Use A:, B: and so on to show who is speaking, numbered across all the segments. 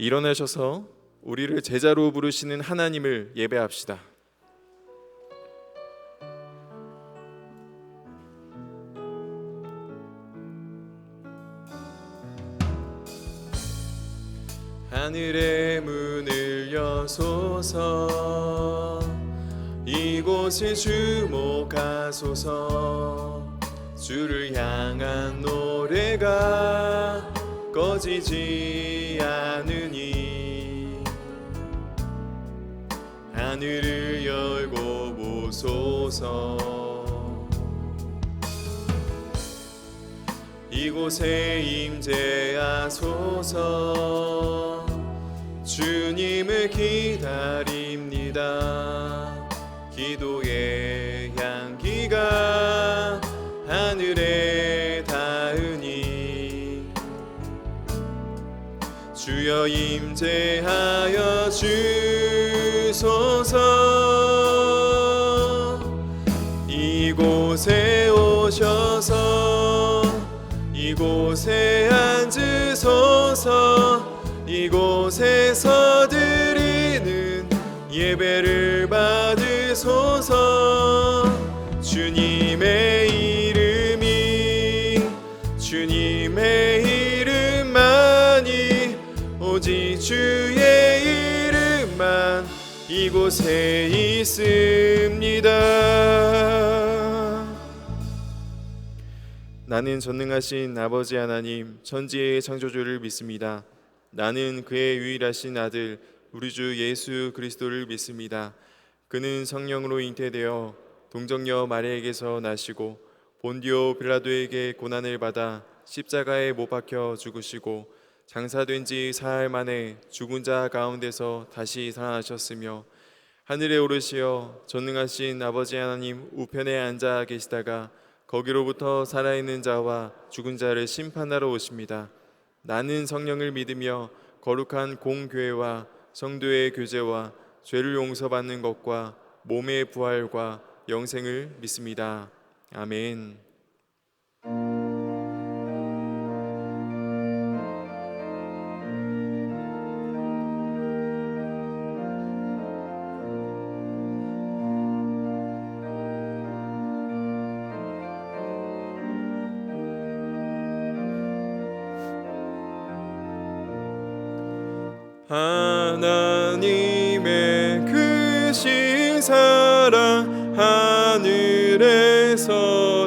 A: 일어나셔서 우리를 제자로 부르시는 하나님을 예배합시다. 하늘의 문을 여소서, 이곳을 주목하소서. 주를 향한 노래가 꺼지지 않으니 하늘을 열고 보소서. 이곳에 임재하소서. 주님을 기다립니다. 기도의 향기가 하늘에 닿으니 주여 임재하여 주소서. 이곳에 오셔서 이곳에 앉으소서. 이곳에서 드리는 예배를 받으소서. 주님의 주님의 이름만이, 오직 주의 이름만 이곳에 있습니다. 나는 전능하신 아버지 하나님, 천지의 창조주를 믿습니다. 나는 그의 유일하신 아들 우리 주 예수 그리스도를 믿습니다. 그는 성령으로 잉태되어 동정녀 마리아에게서 나시고 본디오 빌라도에게 고난을 받아 십자가에 못 박혀 죽으시고 장사된 지 사흘 만에 죽은 자 가운데서 다시 살아나셨으며 하늘에 오르시어 전능하신 아버지 하나님 우편에 앉아 계시다가 거기로부터 살아있는 자와 죽은 자를 심판하러 오십니다. 나는 성령을 믿으며 거룩한 공교회와 성도의 교제와 죄를 용서받는 것과 몸의 부활과 영생을 믿습니다. 아멘. 하나님의 크신 사랑 하늘에서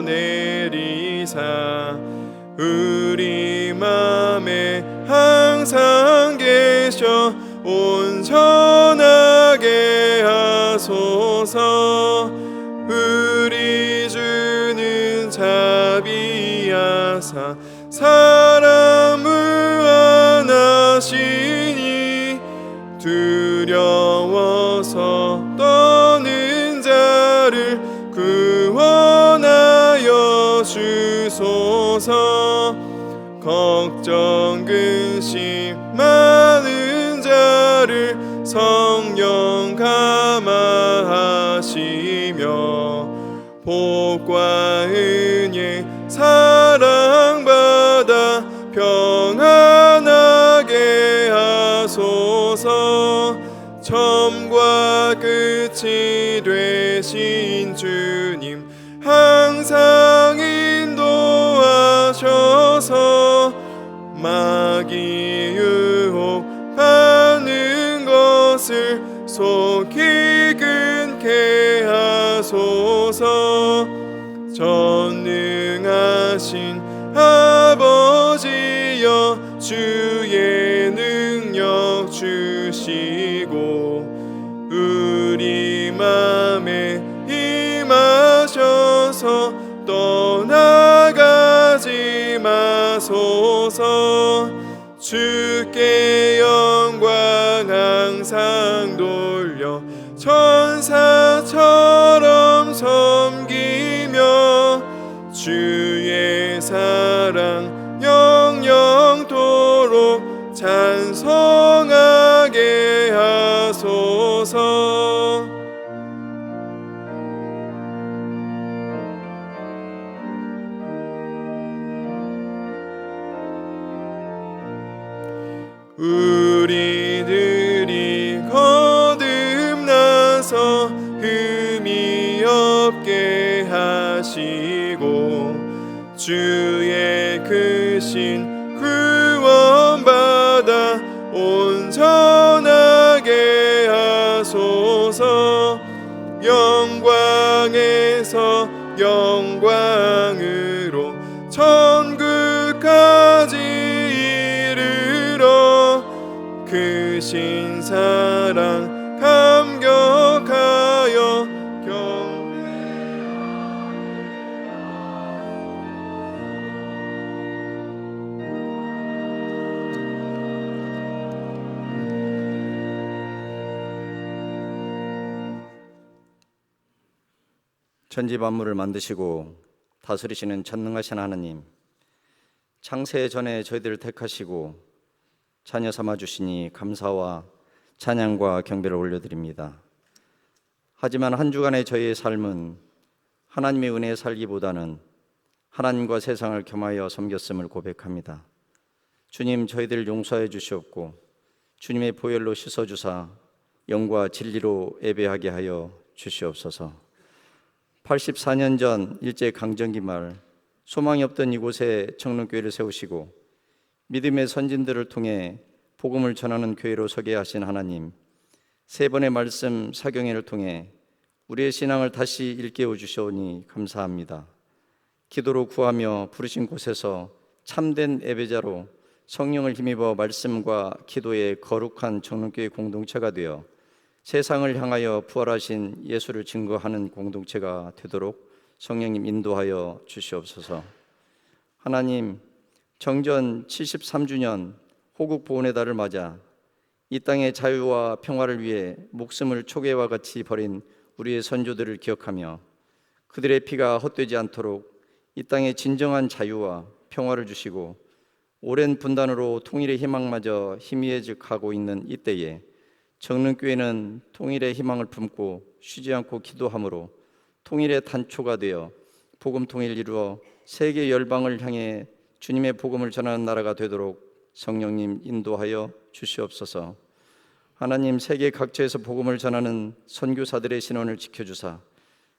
A: 내리사 우리 맘에 항상 계셔 온전하게 하소서. 우리 주는 자비하사 사람 무한하시니 두려워서 떠는 자를 구원하여 주소서. 걱정 근심 많은 자를 성령 감화하시며 복과 은혜 사랑받아 평안하게 하소서. 처음과 끝이 되신 주님 항상 인도하셔서 마귀 유혹하는 것을 속히 끊게 하소서. 전능하신 아버지여 주의 능력 주시고 우리 맘에 임하셔서 떠나가지 마소서. 주께 영광 항상 돌려 천사처럼 섬기며 주의 사랑 영영토록 찬송하게 하소서. 우리들이 거듭나서 흠이 없게 하시고 주의 크신 구원받아 온전하게 하소서. 영광에서 영광으로 천국까지 이르러 크신 사랑 감격하여
B: 천지 만물을 만드시고 다스리시는 전능하신 하나님, 창세 전에 저희들을 택하시고 자녀 삼아 주시니 감사와 찬양과 경배를 올려드립니다. 하지만 한 주간의 저희의 삶은 하나님의 은혜에 살기보다는 하나님과 세상을 겸하여 섬겼음을 고백합니다. 주님, 저희들을 용서해 주시옵고 주님의 보혈로 씻어주사 영과 진리로 예배하게 하여 주시옵소서. 84년 전 일제강점기 말 소망이 없던 이곳에 청릉교회를 세우시고 믿음의 선진들을 통해 복음을 전하는 교회로 서게 하신 하나님, 세 번의 말씀 사경회를 통해 우리의 신앙을 다시 일깨워 주시오니 감사합니다. 기도로 구하며 부르신 곳에서 참된 예배자로 성령을 힘입어 말씀과 기도의 거룩한 청릉교회 공동체가 되어 세상을 향하여 부활하신 예수를 증거하는 공동체가 되도록 성령님 인도하여 주시옵소서. 하나님, 정전 73주년 호국 보훈의 달을 맞아 이 땅의 자유와 평화를 위해 목숨을 초계와 같이 버린 우리의 선조들을 기억하며 그들의 피가 헛되지 않도록 이 땅에 진정한 자유와 평화를 주시고 오랜 분단으로 통일의 희망마저 희미해지고 있는 이때에 청릉교회는 통일의 희망을 품고 쉬지 않고 기도함으로 통일의 단초가 되어 복음 통일을 이루어 세계 열방을 향해 주님의 복음을 전하는 나라가 되도록 성령님 인도하여 주시옵소서. 하나님, 세계 각처에서 복음을 전하는 선교사들의 신원을 지켜주사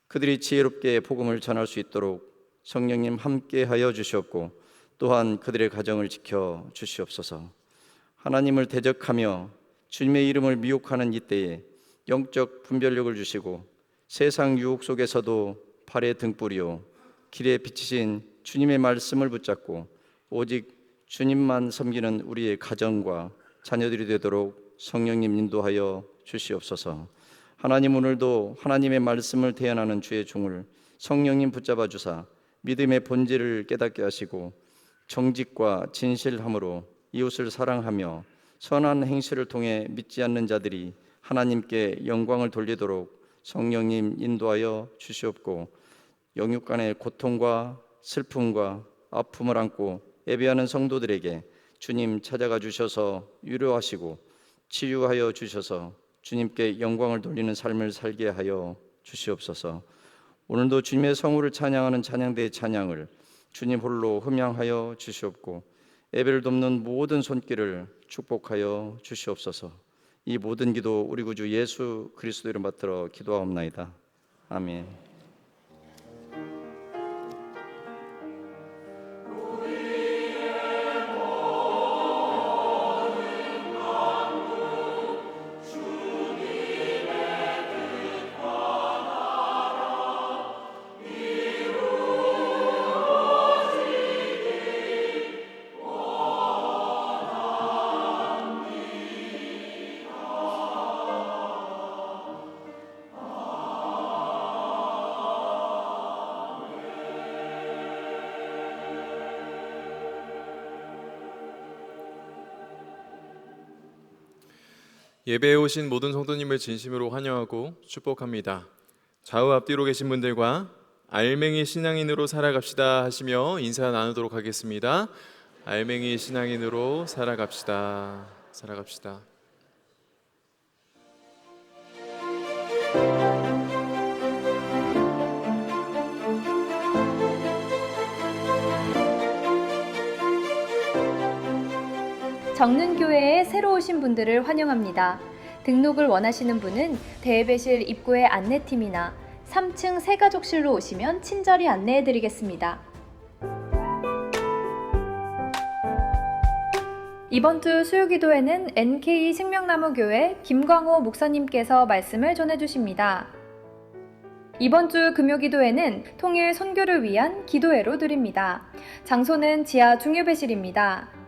B: 그들이 지혜롭게 복음을 전할 수 있도록 성령님 함께하여 주시옵고 또한 그들의 가정을 지켜 주시옵소서. 하나님을 대적하며 주님의 이름을 미혹하는 이때에 영적 분별력을 주시고 세상 유혹 속에서도 발의 등불이요 길에 비치신 주님의 말씀을 붙잡고 오직 주님만 섬기는 우리의 가정과 자녀들이 되도록 성령님 인도하여 주시옵소서. 하나님, 오늘도 하나님의 말씀을 대언하는 주의 종을 성령님 붙잡아 주사 믿음의 본질을 깨닫게 하시고 정직과 진실함으로 이웃을 사랑하며 선한 행실을 통해 믿지 않는 자들이 하나님께 영광을 돌리도록 성령님 인도하여 주시옵고 영육 간의 고통과 슬픔과 아픔을 안고 예배하는 성도들에게 주님 찾아가 주셔서 위로하시고 치유하여 주셔서 주님께 영광을 돌리는 삶을 살게 하여 주시옵소서. 오늘도 주님의 성우를 찬양하는 찬양대의 찬양을 주님 홀로 흠양하여 주시옵고 예배를 돕는 모든 손길을 축복하여 주시옵소서. 이 모든 기도 우리 구주 예수 그리스도 이름 받들어 기도하옵나이다. 아멘.
A: 예배에 오신 모든 성도님을 진심으로 환영하고 축복합니다. 좌우 앞뒤로 계신 분들과 알맹이 신앙인으로 살아갑시다 하시며 인사 나누도록 하겠습니다. 알맹이 신앙인으로 살아갑시다.
C: 정는교회에 새로 오신 분들을 환영합니다. 등록을 원하시는 분은 대예배실 입구의 안내팀이나 3층 새가족실로 오시면 친절히 안내해드리겠습니다. 이번 주 수요기도에는 NK 생명나무교회 김광호 목사님께서 말씀을 전해주십니다. 이번 주 금요기도에는 통일 선교를 위한 기도회로 드립니다. 장소는 지하 중예배실입니다.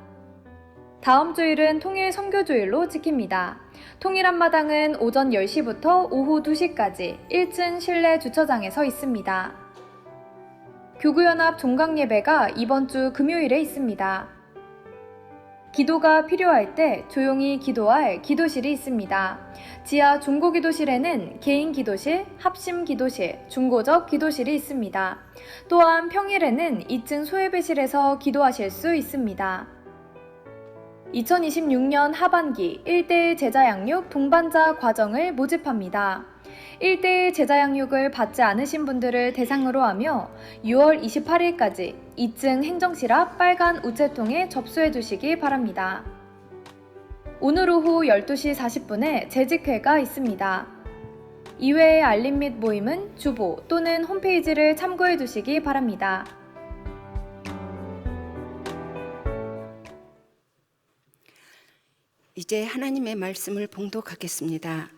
C: 다음 주일은 통일 선교주일로 지킵니다. 통일 앞마당은 오전 10시부터 오후 2시까지 1층 실내 주차장에 있습니다. 교구연합 종강예배가 이번 주 금요일에 있습니다. 기도가 필요할 때 조용히 기도할 기도실이 있습니다. 지하 중고기도실에는 개인 기도실, 합심 기도실, 중고적 기도실이 있습니다. 또한 평일에는 2층 소예배실에서 기도하실 수 있습니다. 2026년 하반기 1대1 제자 양육 동반자 과정을 모집합니다. 1대1 제자 양육을 받지 않으신 분들을 대상으로 하며 6월 28일까지 2층 행정실 앞 빨간 우체통에 접수해 주시기 바랍니다. 오늘 오후 12시 40분에 재직회가 있습니다. 이외의 알림 및 모임은 주보 또는 홈페이지를 참고해 주시기 바랍니다.
D: 이제 하나님의 말씀을 봉독하겠습니다.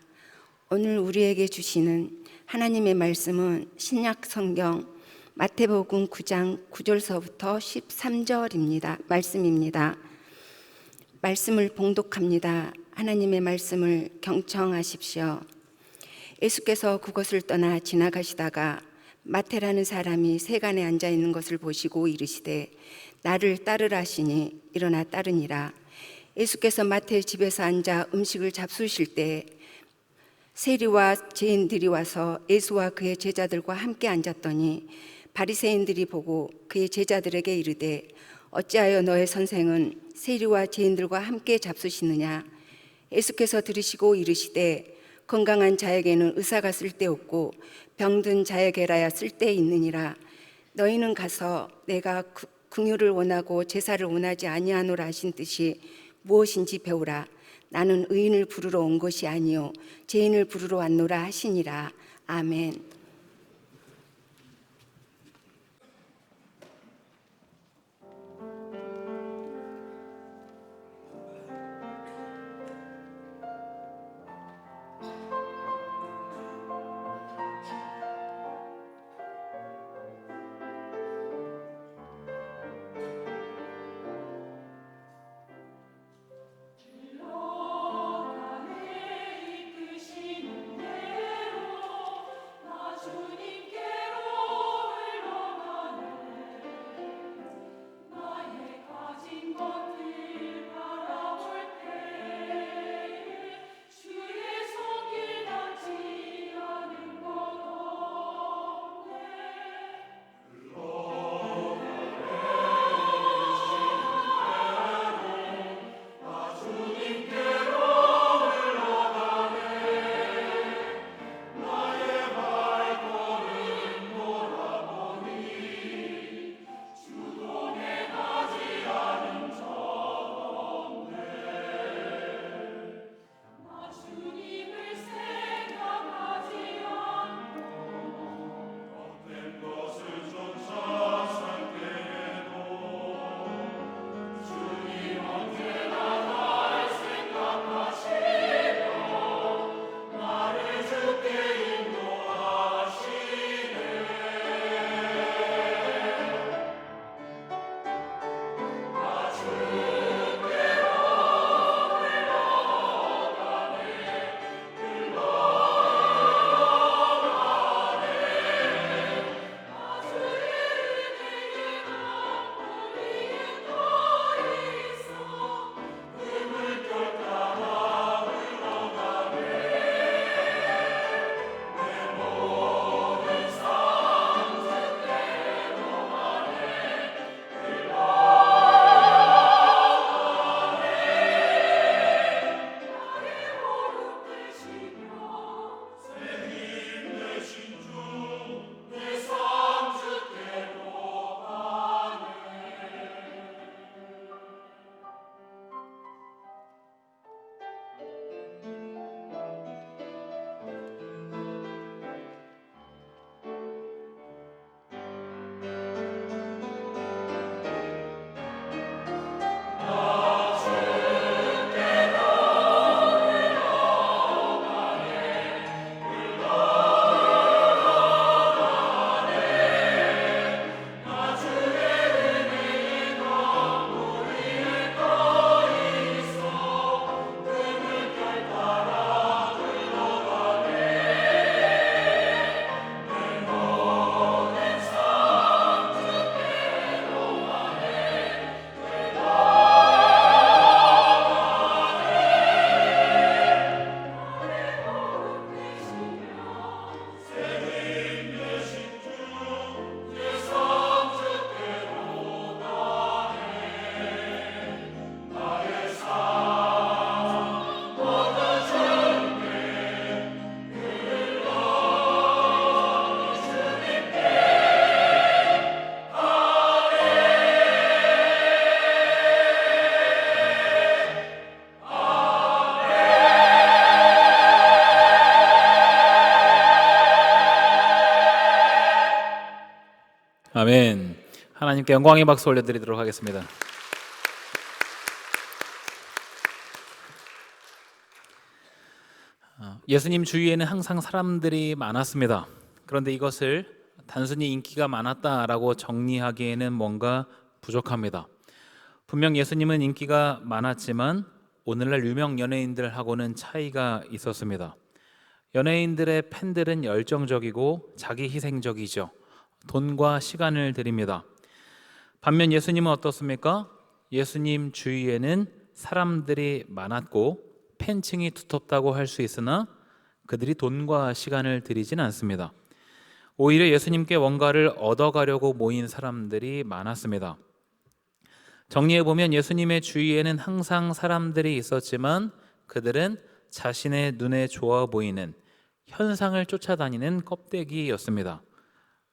D: 오늘 우리에게 주시는 하나님의 말씀은 신약 성경 마태복음 9장 9절서부터 13절입니다. 말씀입니다. 말씀을 봉독합니다. 하나님의 말씀을 경청하십시오. 예수께서 그곳을 떠나 지나가시다가 마태라는 사람이 세간에 앉아 있는 것을 보시고 이르시되 나를 따르라 하시니 일어나 따르니라. 예수께서 마태의 집에서 앉아 음식을 잡수실 때 세리와 죄인들이 와서 예수와 그의 제자들과 함께 앉았더니 바리새인들이 보고 그의 제자들에게 이르되 어찌하여 너의 선생은 세리와 죄인들과 함께 잡수시느냐. 예수께서 들으시고 이르시되 건강한 자에게는 의사가 쓸데없고 병든 자에게라야 쓸데있느니라. 너희는 가서 내가 긍휼을 원하고 제사를 원하지 아니하노라 하신 뜻이 무엇인지 배우라. 나는 의인을 부르러 온 것이 아니요 죄인을 부르러 왔노라 하시니라. 아멘.
E: 아멘. 하나님께 영광의 박수 올려드리도록 하겠습니다. 예수님 주위에는 항상 사람들이 많았습니다. 그런데 이것을 단순히 인기가 많았다라고 정리하기에는 뭔가 부족합니다. 분명 예수님은 인기가 많았지만 오늘날 유명 연예인들하고는 차이가 있었습니다. 연예인들의 팬들은 열정적이고 자기 희생적이죠. 돈과 시간을 드립니다. 반면 예수님은 어떻습니까? 예수님 주위에는 사람들이 많았고 팬층이 두텁다고 할 수 있으나 그들이 돈과 시간을 들이진 않습니다. 오히려 예수님께 뭔가를 얻어가려고 모인 사람들이 많았습니다. 정리해보면 예수님의 주위에는 항상 사람들이 있었지만 그들은 자신의 눈에 좋아 보이는 현상을 쫓아다니는 껍데기였습니다.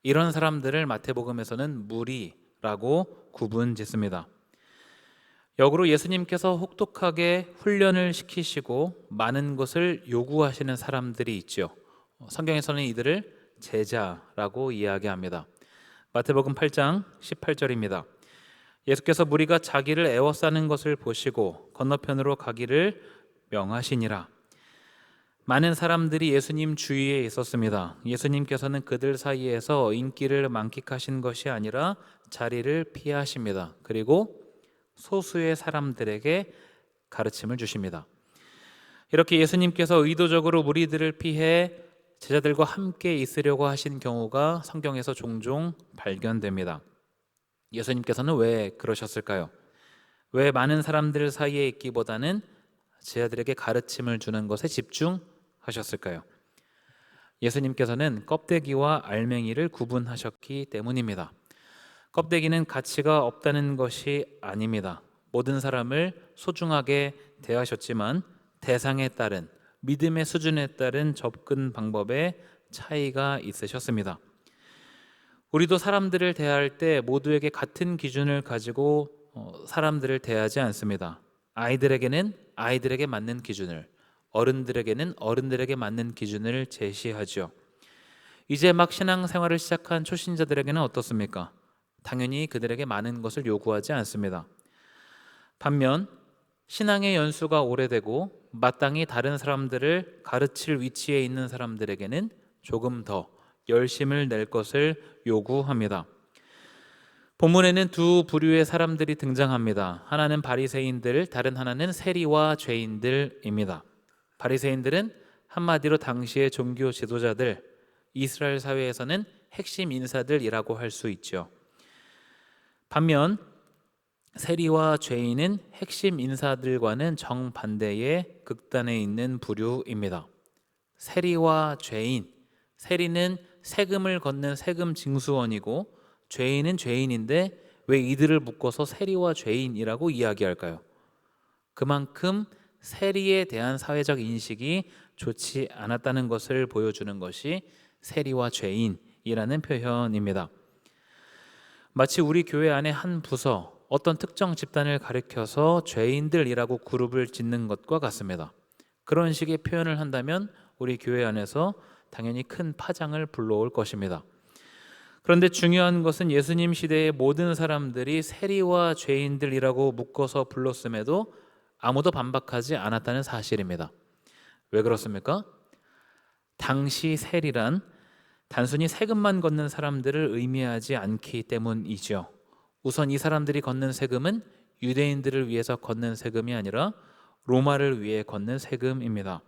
E: 이런 사람들을 마태복음에서는 무리라고 구분짓습니다. 역으로 예수님께서 혹독하게 훈련을 시키시고 많은 것을 요구하시는 사람들이 있죠. 성경에서는 이들을 제자라고 이야기합니다. 마태복음 8장 18절입니다. 예수께서 무리가 자기를 애워싸는 것을 보시고 건너편으로 가기를 명하시니라. 많은 사람들이 예수님 주위에 있었습니다. 예수님께서는 그들 사이에서 인기를 만끽하신 것이 아니라 자리를 피하십니다. 그리고 소수의 사람들에게 가르침을 주십니다. 이렇게 예수님께서 의도적으로 무리들을 피해 제자들과 함께 있으려고 하신 경우가 성경에서 종종 발견됩니다. 예수님께서는 왜 그러셨을까요? 왜 많은 사람들 사이에 있기보다는 제자들에게 가르침을 주는 것에 집중하셨을까요? 예수님께서는 껍데기와 알맹이를 구분하셨기 때문입니다. 껍데기는 가치가 없다는 것이 아닙니다. 모든 사람을 소중하게 대하셨지만 대상에 따른 믿음의 수준에 따른 접근 방법에 차이가 있으셨습니다. 우리도 사람들을 대할 때 모두에게 같은 기준을 가지고 사람들을 대하지 않습니다. 아이들에게는 아이들에게 맞는 기준을, 어른들에게는 어른들에게 맞는 기준을 제시하죠. 이제 막 신앙생활을 시작한 초신자들에게는 어떻습니까? 당연히 그들에게 많은 것을 요구하지 않습니다. 반면 신앙의 연수가 오래되고 마땅히 다른 사람들을 가르칠 위치에 있는 사람들에게는 조금 더 열심을 낼 것을 요구합니다. 본문에는 두 부류의 사람들이 등장합니다. 하나는 바리새인들, 다른 하나는 세리와 죄인들입니다. 바리새인들은 한마디로 당시의 종교 지도자들, 이스라엘 사회에서는 핵심 인사들이라고 할 수 있죠. 반면 세리와 죄인은 핵심 인사들과는 정반대의 극단에 있는 부류입니다. 세리와 죄인, 세리는 세금을 걷는 세금 징수원이고 죄인은 죄인인데 왜 이들을 묶어서 세리와 죄인이라고 이야기할까요? 그만큼 세리에 대한 사회적 인식이 좋지 않았다는 것을 보여주는 것이 세리와 죄인이라는 표현입니다. 마치 우리 교회 안에 한 부서, 어떤 특정 집단을 가리켜서 죄인들이라고 그룹을 짓는 것과 같습니다. 그런 식의 표현을 한다면 우리 교회 안에서 당연히 큰 파장을 불러올 것입니다. 그런데 중요한 것은 예수님 시대의 모든 사람들이 세리와 죄인들이라고 묶어서 불렀음에도 아무도 반박하지 않았다는 사실입니다. 왜 그렇습니까? 당시 세리란 단순히 세금만 걷는 사람들을 의미하지 않기 때문이죠. 우선 이 사람들이 걷는 세금은 유대인들을 위해서 걷는 세금이 아니라 로마를 위해 걷는 세금입니다.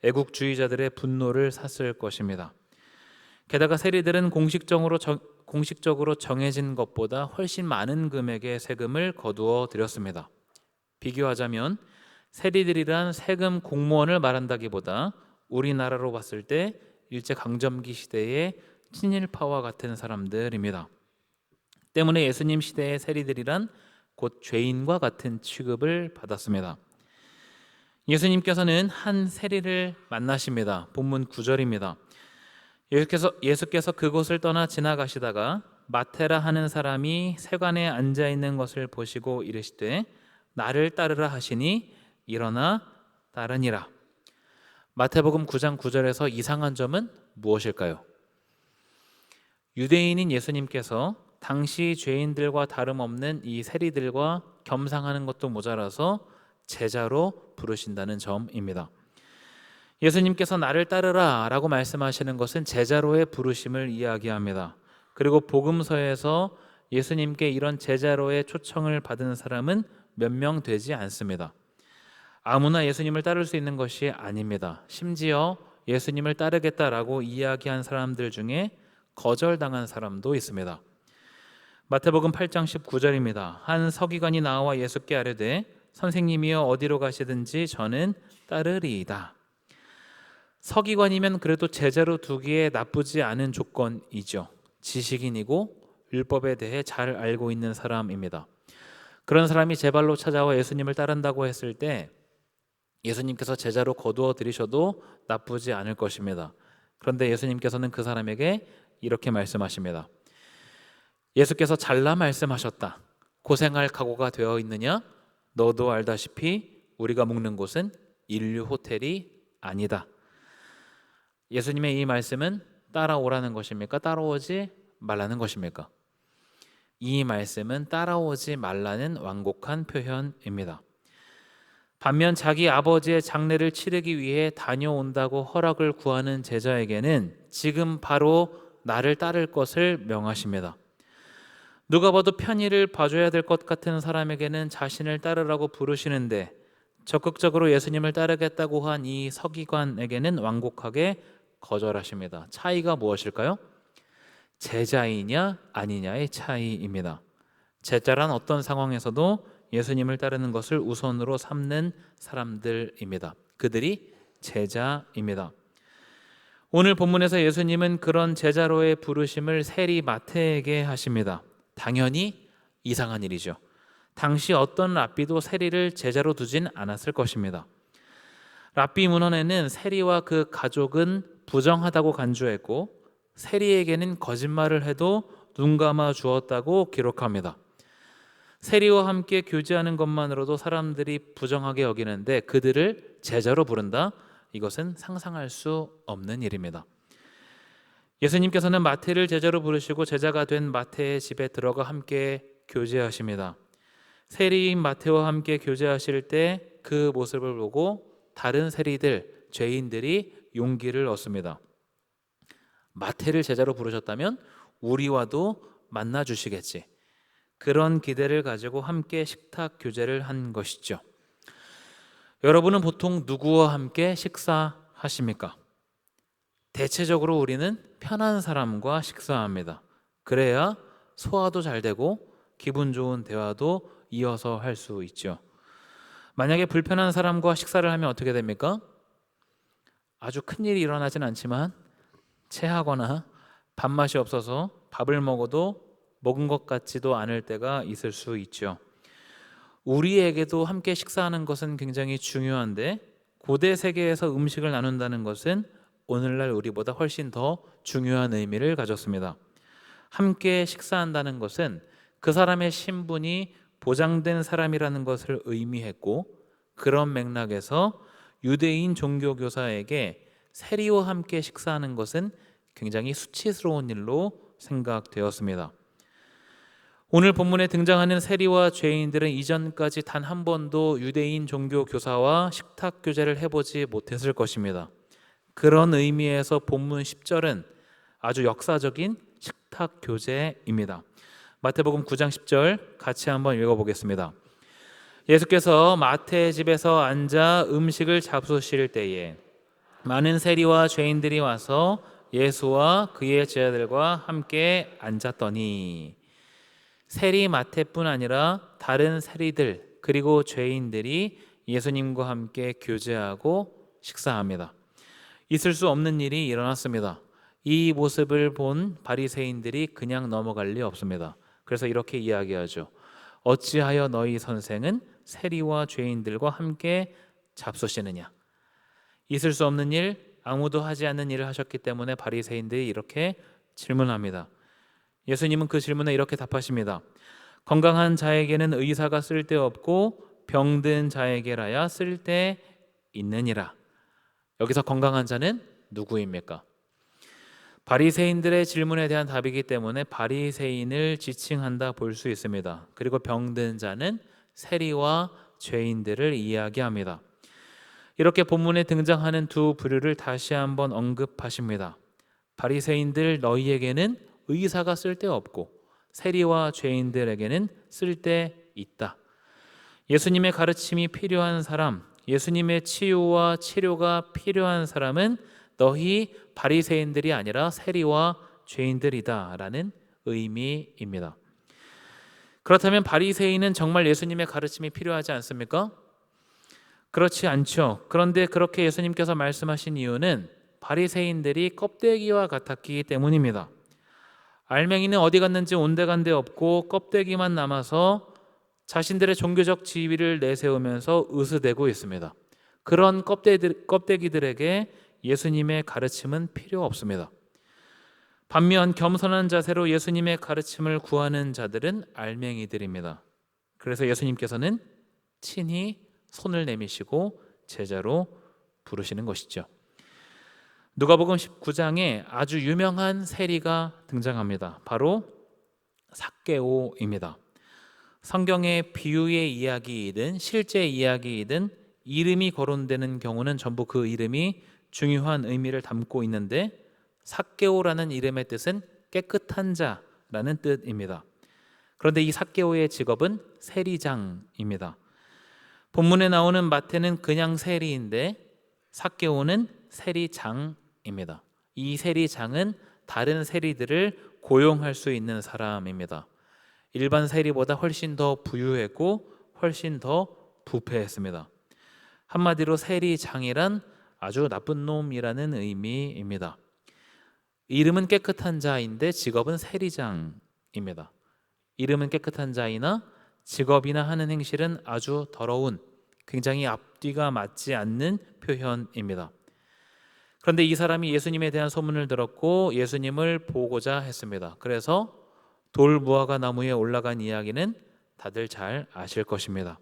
E: 애국주의자들의 분노를 샀을 것입니다. 게다가 세리들은 공식적으로 정해진 것보다 훨씬 많은 금액의 세금을 거두어 들였습니다. 비교하자면 세리들이란 세금 공무원을 말한다기보다 우리나라로 봤을 때 일제강점기 시대의 친일파와 같은 사람들입니다. 때문에 예수님 시대의 세리들이란 곧 죄인과 같은 취급을 받았습니다. 예수님께서는 한 세리를 만나십니다. 본문 9절입니다. 예수께서 그곳을 떠나 지나가시다가 마테라 하는 사람이 세관에 앉아 있는 것을 보시고 이르시되 나를 따르라 하시니 일어나 따르니라. 마태복음 9장 9절에서 이상한 점은 무엇일까요? 유대인인 예수님께서 당시 죄인들과 다름없는 이 세리들과 겸상하는 것도 모자라서 제자로 부르신다는 점입니다. 예수님께서 나를 따르라 라고 말씀하시는 것은 제자로의 부르심을 이야기합니다. 그리고 복음서에서 예수님께 이런 제자로의 초청을 받은 사람은 몇 명 되지 않습니다. 아무나 예수님을 따를 수 있는 것이 아닙니다. 심지어 예수님을 따르겠다라고 이야기한 사람들 중에 거절당한 사람도 있습니다. 마태복음 8장 19절입니다. 한 서기관이 나와 예수께 아뢰되 선생님이여 어디로 가시든지 저는 따르리이다. 서기관이면 그래도 제자로 두기에 나쁘지 않은 조건이죠. 지식인이고 율법에 대해 잘 알고 있는 사람입니다. 그런 사람이 제 발로 찾아와 예수님을 따른다고 했을 때 예수님께서 제자로 거두어 들이셔도 나쁘지 않을 것입니다. 그런데 예수님께서는 그 사람에게 이렇게 말씀하십니다. 예수께서 잘라 말씀하셨다. 고생할 각오가 되어 있느냐? 너도 알다시피 우리가 묵는 곳은 인류 호텔이 아니다. 예수님의 이 말씀은 따라오라는 것입니까? 따라오지 말라는 것입니까? 이 말씀은 따라오지 말라는 완곡한 표현입니다. 반면 자기 아버지의 장례를 치르기 위해 다녀온다고 허락을 구하는 제자에게는 지금 바로 나를 따를 것을 명하십니다. 누가 봐도 편의를 봐줘야 될 것 같은 사람에게는 자신을 따르라고 부르시는데 적극적으로 예수님을 따르겠다고 한 이 서기관에게는 완곡하게 거절하십니다. 차이가 무엇일까요? 제자이냐 아니냐의 차이입니다. 제자란 어떤 상황에서도 예수님을 따르는 것을 우선으로 삼는 사람들입니다. 그들이 제자입니다. 오늘 본문에서 예수님은 그런 제자로의 부르심을 세리 마태에게 하십니다. 당연히 이상한 일이죠. 당시 어떤 랍비도 세리를 제자로 두진 않았을 것입니다. 랍비 문헌에는 세리와 그 가족은 부정하다고 간주했고 세리에게는 거짓말을 해도 눈 감아 주었다고 기록합니다. 세리와 함께 교제하는 것만으로도 사람들이 부정하게 여기는데 그들을 제자로 부른다? 이것은 상상할 수 없는 일입니다. 예수님께서는 마태를 제자로 부르시고 제자가 된 마태의 집에 들어가 함께 교제하십니다. 세리인 마태와 함께 교제하실 때 그 모습을 보고 다른 세리들, 죄인들이 용기를 얻습니다. 마태를 제자로 부르셨다면 우리와도 만나 주시겠지. 그런 기대를 가지고 함께 식탁 교제를 한 것이죠. 여러분은 보통 누구와 함께 식사하십니까? 대체적으로 우리는 편한 사람과 식사합니다. 그래야 소화도 잘 되고 기분 좋은 대화도 이어서 할 수 있죠. 만약에 불편한 사람과 식사를 하면 어떻게 됩니까? 아주 큰일이 일어나진 않지만 체하거나 밥맛이 없어서 밥을 먹어도 먹은 것 같지도 않을 때가 있을 수 있죠. 우리에게도 함께 식사하는 것은 굉장히 중요한데 고대 세계에서 음식을 나눈다는 것은 오늘날 우리보다 훨씬 더 중요한 의미를 가졌습니다. 함께 식사한다는 것은 그 사람의 신분이 보장된 사람이라는 것을 의미했고 그런 맥락에서 유대인 종교교사에게 세리와 함께 식사하는 것은 굉장히 수치스러운 일로 생각되었습니다. 오늘 본문에 등장하는 세리와 죄인들은 이전까지 단 한 번도 유대인 종교교사와 식탁 교제를 해보지 못했을 것입니다. 그런 의미에서 본문 10절은 아주 역사적인 식탁 교제입니다. 마태복음 9장 10절 같이 한번 읽어보겠습니다. 예수께서 마태의 집에서 앉아 음식을 잡수실 때에 많은 세리와 죄인들이 와서 예수와 그의 제자들과 함께 앉았더니 세리 마태뿐 아니라 다른 세리들 그리고 죄인들이 예수님과 함께 교제하고 식사합니다. 있을 수 없는 일이 일어났습니다. 이 모습을 본 바리새인들이 그냥 넘어갈 리 없습니다. 그래서 이렇게 이야기하죠. 어찌하여 너희 선생은 세리와 죄인들과 함께 잡수시느냐? 있을 수 없는 일, 아무도 하지 않는 일을 하셨기 때문에 바리새인들이 이렇게 질문합니다. 예수님은 그 질문에 이렇게 답하십니다. 건강한 자에게는 의사가 쓸데없고 병든 자에게라야 쓸데있느니라. 여기서 건강한 자는 누구입니까? 바리새인들의 질문에 대한 답이기 때문에 바리새인을 지칭한다 볼 수 있습니다. 그리고 병든 자는 세리와 죄인들을 이야기합니다. 이렇게 본문에 등장하는 두 부류를 다시 한번 언급하십니다. 바리새인들 너희에게는 의사가 쓸데없고 세리와 죄인들에게는 쓸데있다. 예수님의 가르침이 필요한 사람, 예수님의 치유와 치료가 필요한 사람은 너희 바리새인들이 아니라 세리와 죄인들이다라는 의미입니다. 그렇다면 바리새인은 정말 예수님의 가르침이 필요하지 않습니까? 그렇지 않죠. 그런데 그렇게 예수님께서 말씀하신 이유는 바리새인들이 껍데기와 같았기 때문입니다. 알맹이는 어디 갔는지 온데간데 없고 껍데기만 남아서 자신들의 종교적 지위를 내세우면서 으스대고 있습니다. 그런 껍데기들에게 예수님의 가르침은 필요 없습니다. 반면 겸손한 자세로 예수님의 가르침을 구하는 자들은 알맹이들입니다. 그래서 예수님께서는 친히 손을 내미시고 제자로 부르시는 것이죠. 누가복음 19장에 아주 유명한 세리가 등장합니다. 바로 삭개오입니다. 성경의 비유의 이야기이든 실제 이야기이든 이름이 거론되는 경우는 전부 그 이름이 중요한 의미를 담고 있는데 삭개오라는 이름의 뜻은 깨끗한 자라는 뜻입니다. 그런데 이 삭개오의 직업은 세리장입니다. 본문에 나오는 마태는 그냥 세리인데 삭개오는 세리장입니다. 이 세리장은 다른 세리들을 고용할 수 있는 사람입니다. 일반 세리보다 훨씬 더 부유했고 훨씬 더 부패했습니다. 한마디로 세리장이란 아주 나쁜 놈이라는 의미입니다. 이름은 깨끗한 자인데 직업은 세리장입니다. 이름은 깨끗한 자이나 직업이나 하는 행실은 아주 더러운, 굉장히 앞뒤가 맞지 않는 표현입니다. 그런데 이 사람이 예수님에 대한 소문을 들었고 예수님을 보고자 했습니다. 그래서 돌무화과 나무에 올라간 이야기는 다들 잘 아실 것입니다.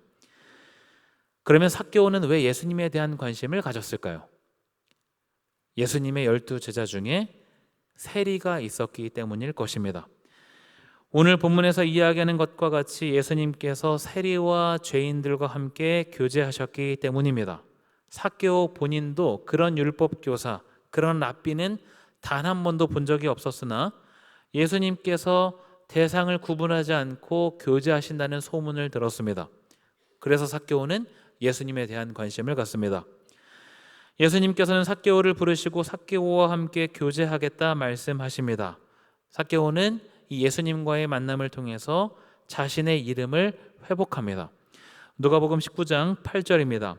E: 그러면 삭개오는 왜 예수님에 대한 관심을 가졌을까요? 예수님의 12제자 중에 세리가 있었기 때문일 것입니다. 오늘 본문에서 이야기하는 것과 같이 예수님께서 세리와 죄인들과 함께 교제하셨기 때문입니다. 삭개오 본인도 그런 율법 교사, 그런 랍비는 단 한 번도 본 적이 없었으나 예수님께서 대상을 구분하지 않고 교제하신다는 소문을 들었습니다. 그래서 삭개오는 예수님에 대한 관심을 갖습니다. 예수님께서는 삭개오를 부르시고 삭개오와 함께 교제하겠다 말씀하십니다. 삭개오는 이 예수님과의 만남을 통해서 자신의 이름을 회복합니다. 누가복음 19장 8절입니다.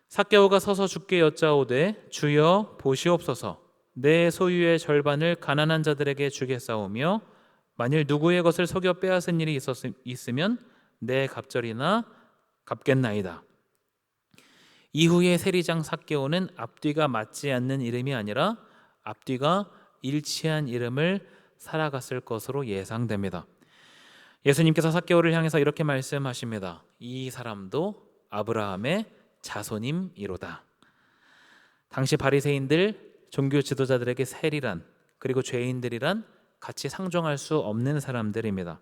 E: 삭개오가 서서 주께 여짜오되 주여 보시옵소서 내 소유의 절반을 가난한 자들에게 주겠사오며 만일 누구의 것을 속여 빼앗은 일이 있으면 내 갑절이나 갚겠나이다. 이후에 세리장 삭개오는 앞뒤가 맞지 않는 이름이 아니라 앞뒤가 일치한 이름을 살아갔을 것으로 예상됩니다. 예수님께서 삭개오를 향해서 이렇게 말씀하십니다. 이 사람도 아브라함의 자손임이로다. 당시 바리새인들 종교 지도자들에게 세리란 그리고 죄인들이란 같이 상종할 수 없는 사람들입니다.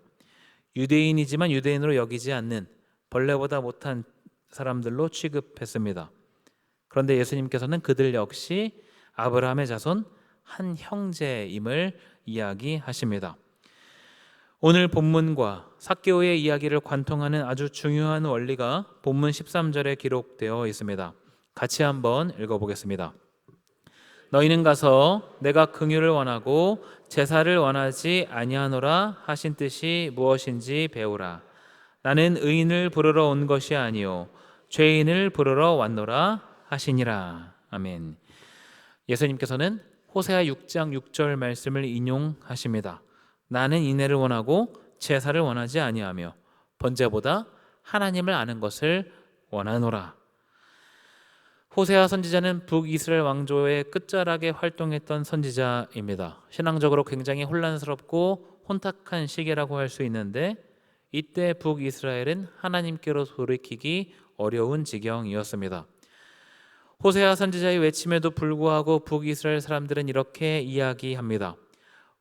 E: 유대인이지만 유대인으로 여기지 않는 벌레보다 못한 사람들로 취급했습니다. 그런데 예수님께서는 그들 역시 아브라함의 자손 한 형제임을 이야기하십니다. 오늘 본문과 삭개오의 이야기를 관통하는 아주 중요한 원리가 본문 13절에 기록되어 있습니다. 같이 한번 읽어보겠습니다. 너희는 가서 내가 긍휼을 원하고 제사를 원하지 아니하노라 하신 뜻이 무엇인지 배우라. 나는 의인을 부르러 온 것이 아니요 죄인을 부르러 왔노라 하시니라. 아멘. 예수님께서는 호세아 6장 6절 말씀을 인용하십니다. 나는 인애를 원하고 제사를 원하지 아니하며 번제보다 하나님을 아는 것을 원하노라. 호세아 선지자는 북이스라엘 왕조의 끝자락에 활동했던 선지자입니다. 신앙적으로 굉장히 혼란스럽고 혼탁한 시기라고 할 수 있는데 이때 북이스라엘은 하나님께로 돌이키기 어려운 지경이었습니다. 호세아 선지자의 외침에도 불구하고 북이스라엘 사람들은 이렇게 이야기합니다.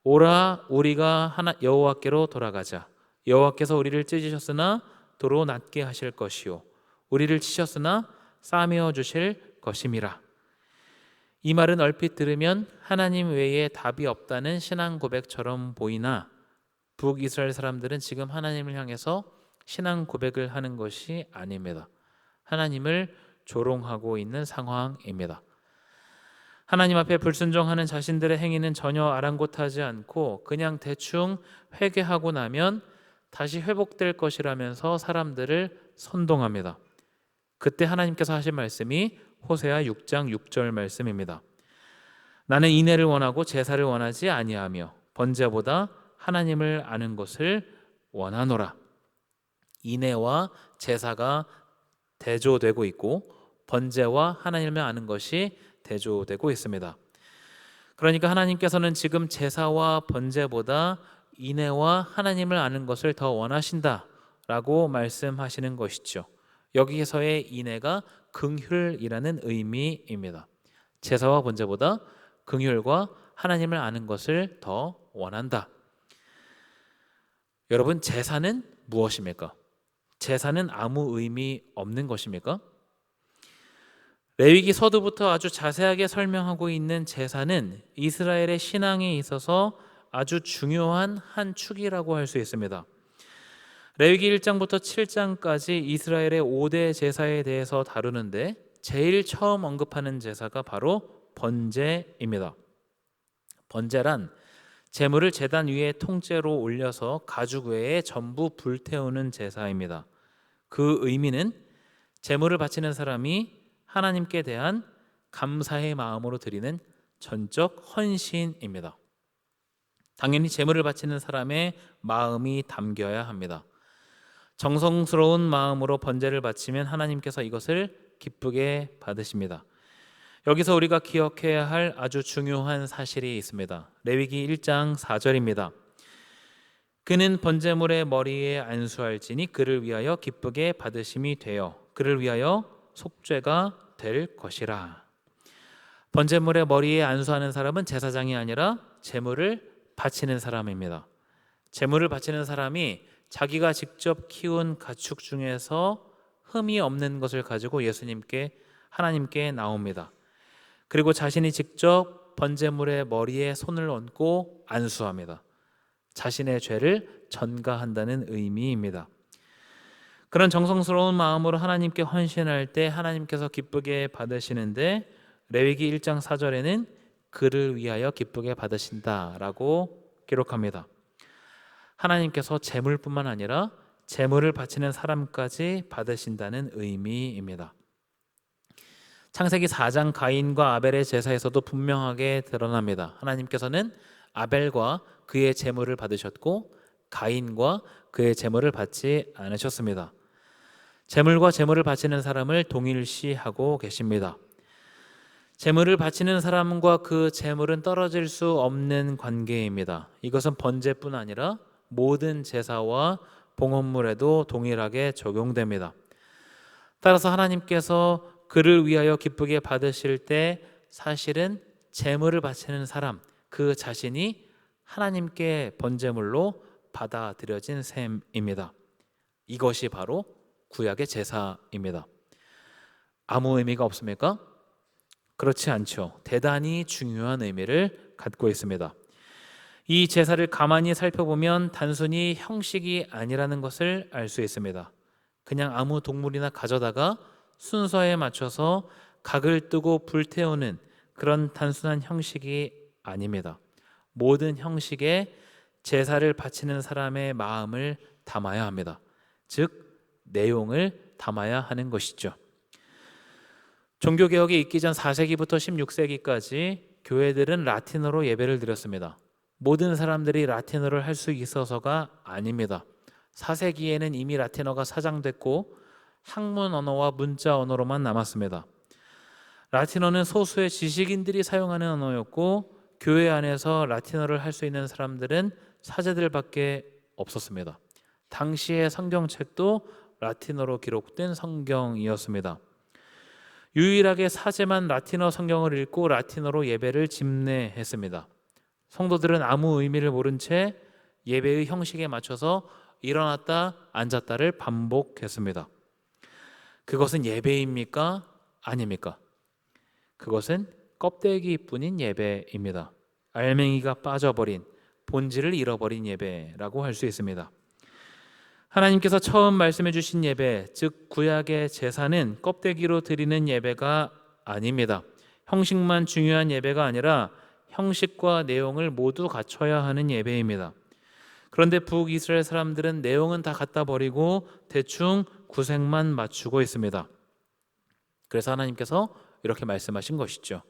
E: 오라, 우리가 여호와께로 돌아가자. 여호와께서 우리를 찢으셨으나 도로 낫게 하실 것이요 우리를 치셨으나 싸매어 주실 것임이라. 이 말은 얼핏 들으면 하나님 외에 답이 없다는 신앙 고백처럼 보이나 북이스라엘 사람들은 지금 하나님을 향해서 신앙 고백을 하는 것이 아닙니다. 하나님을 조롱하고 있는 상황입니다. 하나님 앞에 불순종하는 자신들의 행위는 전혀 아랑곳하지 않고 그냥 대충 회개하고 나면 다시 회복될 것이라면서 사람들을 선동합니다. 그때 하나님께서 하신 말씀이 호세아 6장 6절 말씀입니다. 나는 인애를 원하고 제사를 원하지 아니하며 번제보다 하나님을 아는 것을 원하노라. 인애와 제사가 대조되고 있고 번제와 하나님을 아는 것이 대조되고 있습니다. 그러니까 하나님께서는 지금 제사와 번제보다 인애와 하나님을 아는 것을 더 원하신다라고 말씀하시는 것이죠. 여기에서의 인애가 긍휼이라는 의미입니다. 제사와 번제보다 긍휼과 하나님을 아는 것을 더 원한다. 여러분, 제사는 무엇입니까? 제사는 아무 의미 없는 것입니까? 레위기 서두부터 아주 자세하게 설명하고 있는 제사는 이스라엘의 신앙에 있어서 아주 중요한 한 축이라고 할 수 있습니다. 레위기 1장부터 7장까지 이스라엘의 5대 제사에 대해서 다루는데 제일 처음 언급하는 제사가 바로 번제입니다. 번제란 제물을 제단 위에 통째로 올려서 가죽 외에 전부 불태우는 제사입니다. 그 의미는 제물을 바치는 사람이 하나님께 대한 감사의 마음으로 드리는 전적 헌신입니다. 당연히 제물을 바치는 사람의 마음이 담겨야 합니다. 정성스러운 마음으로 번제를 바치면 하나님께서 이것을 기쁘게 받으십니다. 여기서 우리가 기억해야 할 아주 중요한 사실이 있습니다. 레위기 1장 4절입니다. 그는 번제물의 머리에 안수할지니 그를 위하여 기쁘게 받으심이 되어 그를 위하여 속죄가 될 것이라. 번제물의 머리에 안수하는 사람은 제사장이 아니라 제물을 바치는 사람입니다. 제물을 바치는 사람이 자기가 직접 키운 가축 중에서 흠이 없는 것을 가지고 하나님께 나옵니다. 그리고 자신이 직접 번제물의 머리에 손을 얹고 안수합니다. 자신의 죄를 전가한다는 의미입니다. 그런 정성스러운 마음으로 하나님께 헌신할 때 하나님께서 기쁘게 받으시는데 레위기 1장 4절에는 그를 위하여 기쁘게 받으신다라고 기록합니다. 하나님께서 제물뿐만 아니라 제물을 바치는 사람까지 받으신다는 의미입니다. 창세기 4장 가인과 아벨의 제사에서도 분명하게 드러납니다. 하나님께서는 아벨과 그의 제물을 받으셨고 가인과 그의 제물을 받지 않으셨습니다. 제물과 제물을 바치는 사람을 동일시하고 계십니다. 제물을 바치는 사람과 그 제물은 떨어질 수 없는 관계입니다. 이것은 번제뿐 아니라 모든 제사와 봉헌물에도 동일하게 적용됩니다. 따라서 하나님께서 그를 위하여 기쁘게 받으실 때 사실은 제물을 바치는 사람 그 자신이 하나님께 번제물로 받아들여진 셈입니다. 이것이 바로 구약의 제사입니다. 아무 의미가 없습니까? 그렇지 않죠. 대단히 중요한 의미를 갖고 있습니다. 이 제사를 가만히 살펴보면 단순히 형식이 아니라는 것을 알 수 있습니다. 그냥 아무 동물이나 가져다가 순서에 맞춰서 각을 뜨고 불태우는 그런 단순한 형식이 아닙니다. 모든 형식에 제사를 바치는 사람의 마음을 담아야 합니다. 즉 내용을 담아야 하는 것이죠. 종교개혁이 있기 전 4세기부터 16세기까지 교회들은 라틴어로 예배를 드렸습니다. 모든 사람들이 라틴어를 할 수 있어서가 아닙니다. 4세기에는 이미 라틴어가 사장됐고 학문 언어와 문자 언어로만 남았습니다. 라틴어는 소수의 지식인들이 사용하는 언어였고 교회 안에서 라틴어를 할 수 있는 사람들은 사제들밖에 없었습니다. 당시의 성경책도 라틴어로 기록된 성경이었습니다. 유일하게 사제만 라틴어 성경을 읽고 라틴어로 예배를 집례했습니다. 성도들은 아무 의미를 모른 채 예배의 형식에 맞춰서 일어났다 앉았다를 반복했습니다. 그것은 예배입니까? 아닙니까? 그것은 껍데기뿐인 예배입니다. 알맹이가 빠져버린, 본질을 잃어버린 예배라고 할 수 있습니다. 하나님께서 처음 말씀해 주신 예배, 즉 구약의 제사는 껍데기로 드리는 예배가 아닙니다. 형식만 중요한 예배가 아니라 형식과 내용을 모두 갖춰야 하는 예배입니다. 그런데 북이스라엘 사람들은 내용은 다 갖다 버리고 대충 구색만 맞추고 있습니다. 그래서 하나님께서 이렇게 말씀하신 것이죠.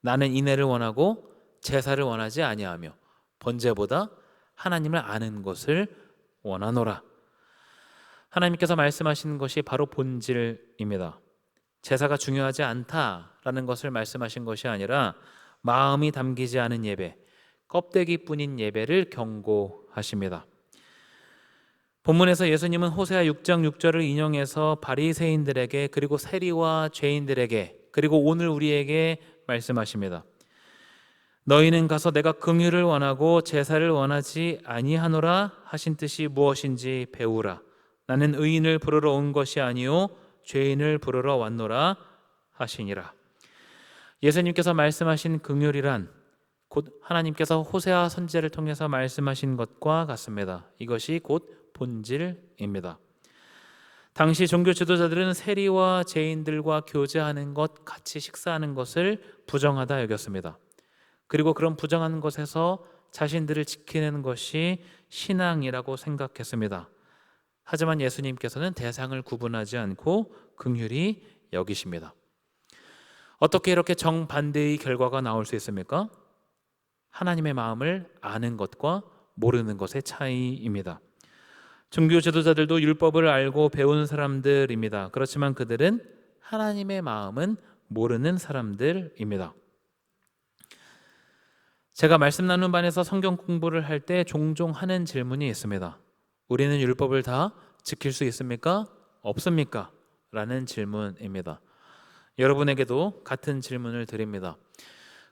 E: 나는 인애를 원하고 제사를 원하지 아니하며 번제보다 하나님을 아는 것을 원하노라. 하나님께서 말씀하신 것이 바로 본질입니다. 제사가 중요하지 않다라는 것을 말씀하신 것이 아니라 마음이 담기지 않은 예배, 껍데기뿐인 예배를 경고하십니다. 본문에서 예수님은 호세아 6장 6절을 인용해서 바리새인들에게 그리고 세리와 죄인들에게 그리고 오늘 우리에게 말씀하십니다. 너희는 가서 내가 긍휼을 원하고 제사를 원하지 아니하노라 하신 뜻이 무엇인지 배우라. 나는 의인을 부르러 온 것이 아니요 죄인을 부르러 왔노라 하시니라. 예수님께서 말씀하신 긍휼이란 곧 하나님께서 호세아 선지자를 통해서 말씀하신 것과 같습니다. 이것이 곧 본질입니다. 당시 종교 지도자들은 세리와 죄인들과 교제하는 것, 같이 식사하는 것을 부정하다 여겼습니다. 그리고 그런 부정한 것에서 자신들을 지키는 것이 신앙이라고 생각했습니다. 하지만 예수님께서는 대상을 구분하지 않고 긍휼히 여기십니다. 어떻게 이렇게 정반대의 결과가 나올 수 있습니까? 하나님의 마음을 아는 것과 모르는 것의 차이입니다. 종교 지도자들도 율법을 알고 배운 사람들입니다. 그렇지만 그들은 하나님의 마음은 모르는 사람들입니다. 제가 말씀 나눈 반에서 성경 공부를 할 때 종종 하는 질문이 있습니다. 우리는 율법을 다 지킬 수 있습니까? 없습니까? 라는 질문입니다. 여러분에게도 같은 질문을 드립니다.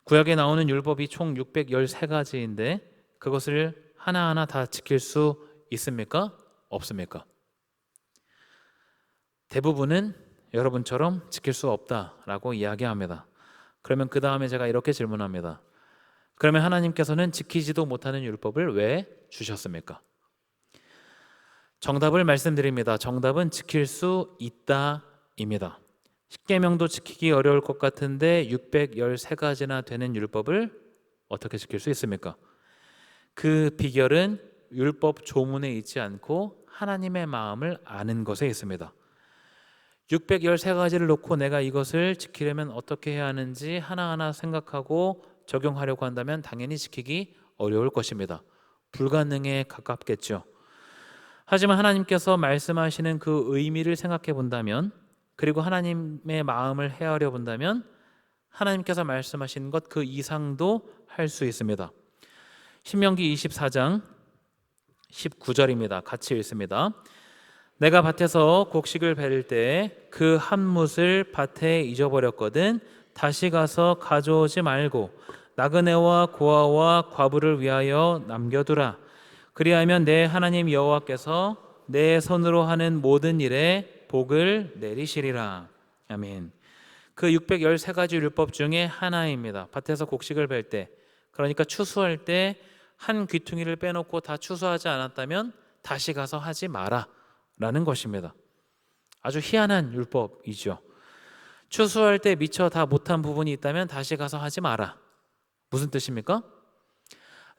E: 구약에 나오는 율법이 총 613가지인데 그것을 하나하나 다 지킬 수 있습니까? 없습니까? 대부분은 여러분처럼 지킬 수 없다라고 이야기합니다. 그러면 그 다음에 제가 이렇게 질문합니다. 그러면 하나님께서는 지키지도 못하는 율법을 왜 주셨습니까? 정답을 말씀드립니다. 정답은 지킬 수 있다입니다. 십계명도 지키기 어려울 것 같은데 613가지나 되는 율법을 어떻게 지킬 수 있습니까? 그 비결은 율법 조문에 있지 않고 하나님의 마음을 아는 것에 있습니다. 613가지를 놓고 내가 이것을 지키려면 어떻게 해야 하는지 하나하나 생각하고 적용하려고 한다면 당연히 지키기 어려울 것입니다. 불가능에 가깝겠죠. 하지만 하나님께서 말씀하시는 그 의미를 생각해 본다면 그리고 하나님의 마음을 헤아려 본다면 하나님께서 말씀하신 것 그 이상도 할 수 있습니다. 신명기 24장 19절입니다. 같이 읽습니다. 내가 밭에서 곡식을 베를 때 그 한 뭇을 밭에 잊어버렸거든 다시 가서 가져오지 말고 나그네와 고아와 과부를 위하여 남겨두라. 그리하면 내 하나님 여호와께서 내 손으로 하는 모든 일에 복을 내리시리라. 아멘. 그 613가지 율법 중에 하나입니다. 밭에서 곡식을 벨 때, 그러니까 추수할 때 한 귀퉁이를 빼놓고 다 추수하지 않았다면 다시 가서 하지 마라 라는 것입니다. 아주 희한한 율법이죠. 추수할 때 미처 다 못한 부분이 있다면 다시 가서 하지 마라. 무슨 뜻입니까?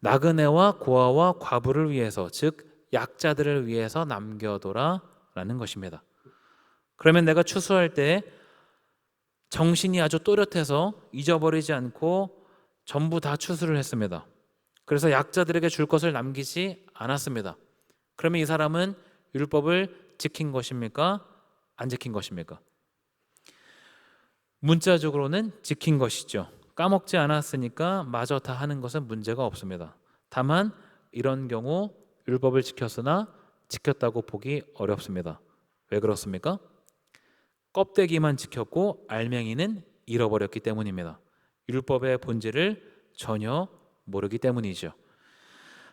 E: 나그네와 고아와 과부를 위해서, 즉 약자들을 위해서 남겨둬라 라는 것입니다. 그러면 내가 추수할 때 정신이 아주 또렷해서 잊어버리지 않고 전부 다 추수를 했습니다. 그래서 약자들에게 줄 것을 남기지 않았습니다. 그러면 이 사람은 율법을 지킨 것입니까? 안 지킨 것입니까? 문자적으로는 지킨 것이죠. 까먹지 않았으니까 마저 다 하는 것은 문제가 없습니다. 다만 이런 경우 율법을 지켰으나 지켰다고 보기 어렵습니다. 왜 그렇습니까? 껍데기만 지켰고 알맹이는 잃어버렸기 때문입니다. 율법의 본질을 전혀 모르기 때문이죠.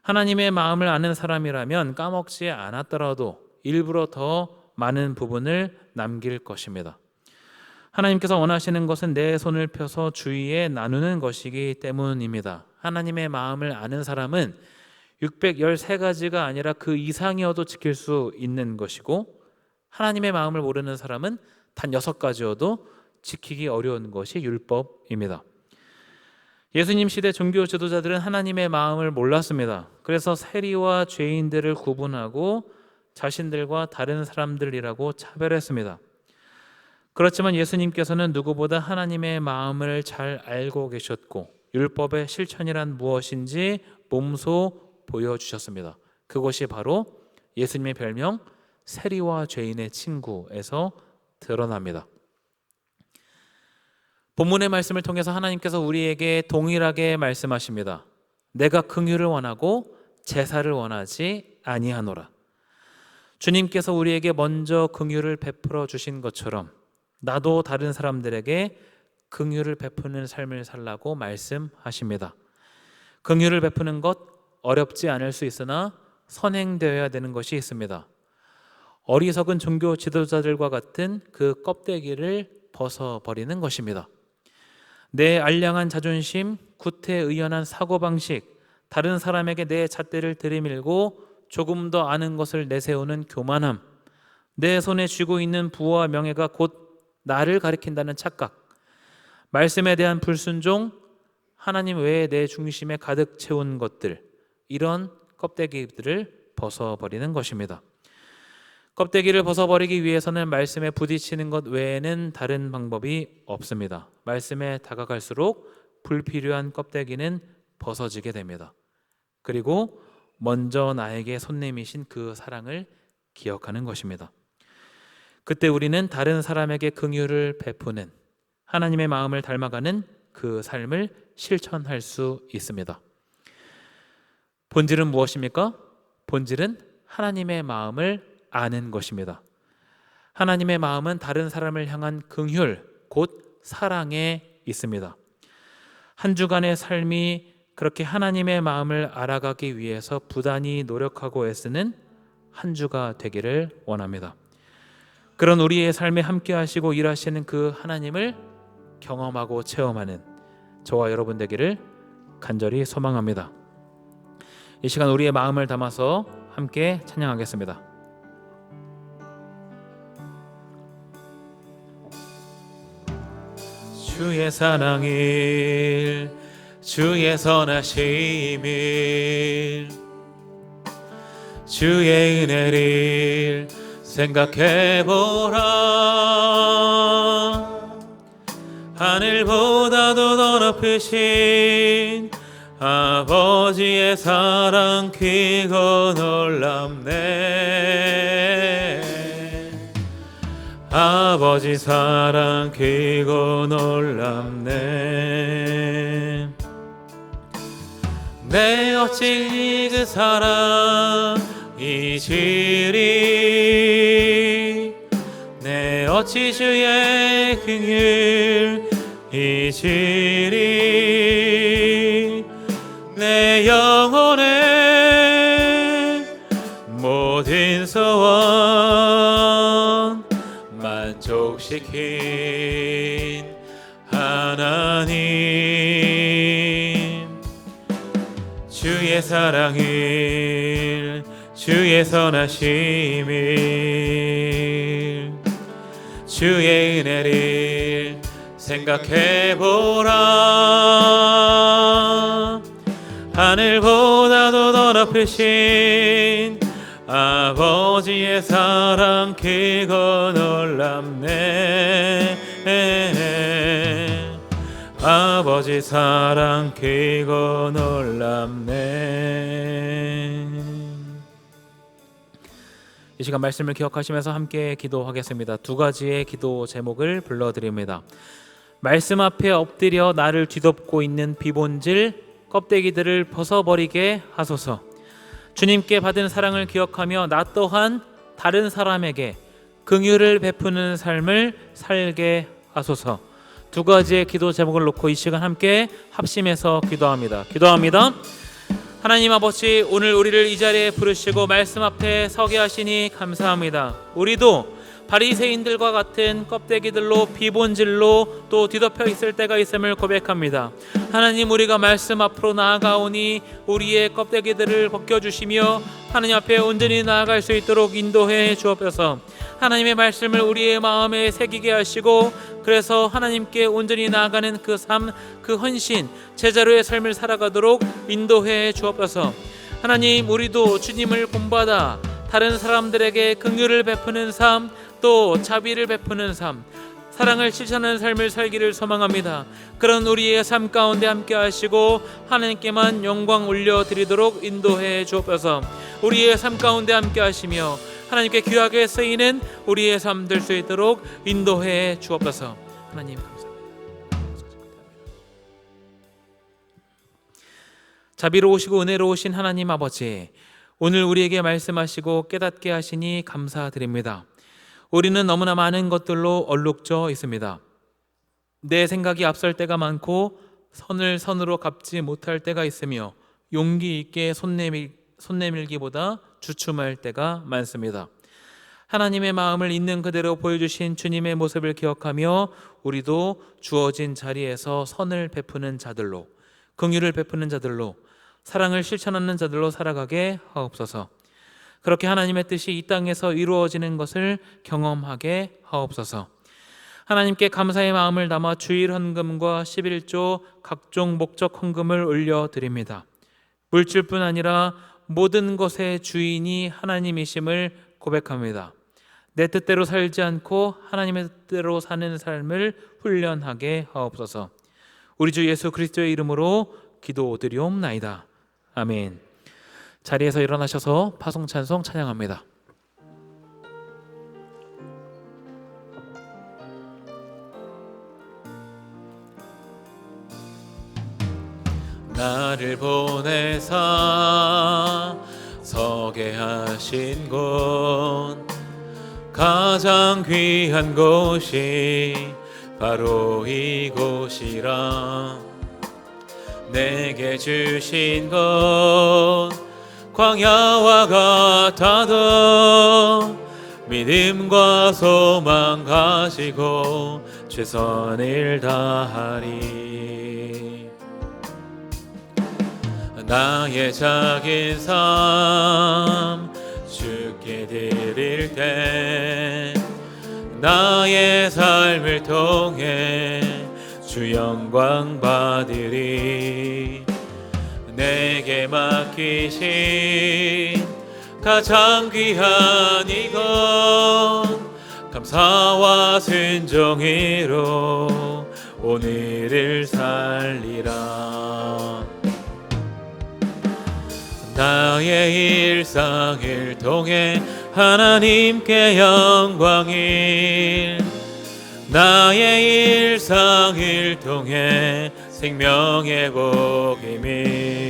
E: 하나님의 마음을 아는 사람이라면 까먹지 않았더라도 일부러 더 많은 부분을 남길 것입니다. 하나님께서 원하시는 것은 내 손을 펴서 주위에 나누는 것이기 때문입니다. 하나님의 마음을 아는 사람은 613가지가 아니라 그 이상이어도 지킬 수 있는 것이고, 하나님의 마음을 모르는 사람은 단 6가지여도 지키기 어려운 것이 율법입니다. 예수님 시대 종교 지도자들은 하나님의 마음을 몰랐습니다. 그래서 세리와 죄인들을 구분하고 자신들과 다른 사람들이라고 차별했습니다. 그렇지만 예수님께서는 누구보다 하나님의 마음을 잘 알고 계셨고 율법의 실천이란 무엇인지 몸소 보여주셨습니다. 그것이 바로 예수님의 별명 세리와 죄인의 친구에서 드러납니다. 본문의 말씀을 통해서 하나님께서 우리에게 동일하게 말씀하십니다. 내가 긍휼을 원하고 제사를 원하지 아니하노라. 주님께서 우리에게 먼저 긍휼을 베풀어 주신 것처럼 나도 다른 사람들에게 긍휼을 베푸는 삶을 살라고 말씀하십니다. 긍휼을 베푸는 것 어렵지 않을 수 있으나 선행되어야 되는 것이 있습니다. 어리석은 종교 지도자들과 같은 그 껍데기를 벗어버리는 것입니다. 내 알량한 자존심, 구태의연한 사고방식, 다른 사람에게 내 잣대를 들이밀고 조금 더 아는 것을 내세우는 교만함, 내 손에 쥐고 있는 부와 명예가 곧 나를 가리킨다는 착각, 말씀에 대한 불순종, 하나님 외에 내 중심에 가득 채운 것들, 이런 껍데기들을 벗어버리는 것입니다. 껍데기를 벗어버리기 위해서는 말씀에 부딪히는 것 외에는 다른 방법이 없습니다. 말씀에 다가갈수록 불필요한 껍데기는 벗어지게 됩니다. 그리고 먼저 나에게 손 내미신 그 사랑을 기억하는 것입니다. 그때 우리는 다른 사람에게 긍휼을 베푸는 하나님의 마음을 닮아가는 그 삶을 실천할 수 있습니다. 본질은 무엇입니까? 본질은 하나님의 마음을 아는 것입니다. 하나님의 마음은 다른 사람을 향한 긍휼, 곧 사랑에 있습니다. 한 주간의 삶이 그렇게 하나님의 마음을 알아가기 위해서 부단히 노력하고 애쓰는 한 주가 되기를 원합니다. 그런 우리의 삶에 함께 하시고 일하시는 그 하나님을 경험하고 체험하는 저와 여러분 되기를 간절히 소망합니다. 이 시간 우리의 마음을 담아서 함께 찬양하겠습니다. 주의 사랑일, 주의 선하심일, 주의 은혜를 생각해보라. 하늘보다도 더 높으신 아버지의 사랑 크고 놀랍네. 아버지 사랑 크고 놀랍네. 내 어찌 그 사랑 잊으리. 내 어찌 주의 긍휼 잊으리. 내 영혼의 모든 소원 만족시킨 하나님. 주의 사랑을, 주의 선하심을, 주의 은혜를 생각해보라. 하늘보다도 더 높으신 아버지의 사랑 크고 놀랍네. 아버지 사랑 크고 놀랍네. 이 시간 말씀을 기억하시면서 함께 기도하겠습니다. 두 가지의 기도 제목을 불러드립니다. 말씀 앞에 엎드려 나를 뒤덮고 있는 비본질 껍데기들을 벗어버리게 하소서. 주님께 받은 사랑을 기억하며 나 또한 다른 사람에게 긍휼을 베푸는 삶을 살게 하소서. 두 가지의 기도 제목을 놓고 이 시간 함께 합심해서 기도합니다. 하나님 아버지, 오늘 우리를 이 자리에 부르시고 말씀 앞에 서게 하시니 감사합니다. 우리도 바리새인들과 같은 껍데기들로 비본질로 또 뒤덮여 있을 때가 있음을 고백합니다. 하나님, 우리가 말씀 앞으로 나아가오니 우리의 껍데기들을 벗겨주시며 하나님 앞에 온전히 나아갈 수 있도록 인도해 주옵소서. 하나님의 말씀을 우리의 마음에 새기게 하시고 그래서 하나님께 온전히 나아가는 그 삶, 그 헌신, 제자로의 삶을 살아가도록 인도해 주옵소서. 하나님, 우리도 주님을 본받아 다른 사람들에게 긍휼을 베푸는 삶, 또 자비를 베푸는 삶, 사랑을 실천하는 삶을 살기를 소망합니다. 그런 우리의 삶 가운데 함께 하시고 하나님께만 영광 올려드리도록 인도해 주옵소서. 우리의 삶 가운데 함께 하시며 하나님께 귀하게 쓰이는 우리의 삶 될 수 있도록 인도해 주옵소서. 하나님 감사합니다. 자비로우시고 은혜로우신 하나님 아버지, 오늘 우리에게 말씀하시고 깨닫게 하시니 감사드립니다. 우리는 너무나 많은 것들로 얼룩져 있습니다. 내 생각이 앞설 때가 많고 선을 선으로 갚지 못할 때가 있으며 용기 있게 손 내밀기보다 주춤할 때가 많습니다. 하나님의 마음을 있는 그대로 보여주신 주님의 모습을 기억하며 우리도 주어진 자리에서 선을 베푸는 자들로, 긍휼을 베푸는 자들로, 사랑을 실천하는 자들로 살아가게 하옵소서. 그렇게 하나님의 뜻이 이 땅에서 이루어지는 것을 경험하게 하옵소서. 하나님께 감사의 마음을 담아 주일 헌금과 11조 각종 목적 헌금을 올려드립니다. 물질뿐 아니라 모든 것의 주인이 하나님이심을 고백합니다. 내 뜻대로 살지 않고 하나님의 뜻대로 사는 삶을 훈련하게 하옵소서. 우리 주 예수 그리스도의 이름으로 기도드리옵나이다. 아멘. 자리에서 일어나셔서 파송 찬송 찬양합니다. 나를 보내사 서게 하신 곳, 가장 귀한 곳이 바로 이곳이라. 내게 주신 것 광야와 같아도 믿음과 소망 가지고 최선을 다하리. 나의 작은 삶 주께 드릴 때 나의 삶을 통해 주 영광 받으리. 내게 맡기신 가장 귀한 이것 감사와 순종으로 오늘을 살리라. 나의 일상을 통해 하나님께 영광을, 나의 일상을 통해 생명의 복임을,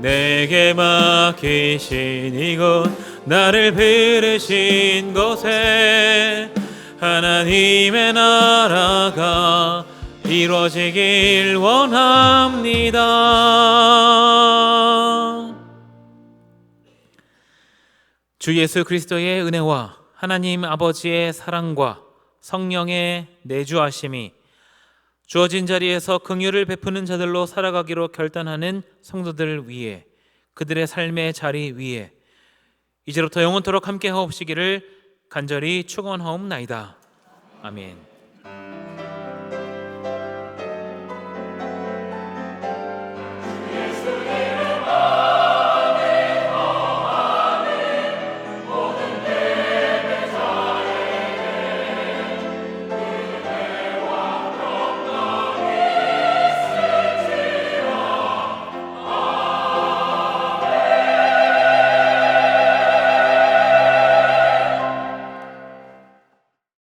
E: 내게 맡기신 이곳 나를 부르신 곳에 하나님의 나라가 이루어지길 원합니다. 주 예수 그리스도의 은혜와 하나님 아버지의 사랑과 성령의 내주하심이 주어진 자리에서 긍휼을 베푸는 자들로 살아가기로 결단하는 성도들 위에, 그들의 삶의 자리 위에 이제부터 영원토록 함께 하옵시기를 간절히 축원하옵나이다. 아멘.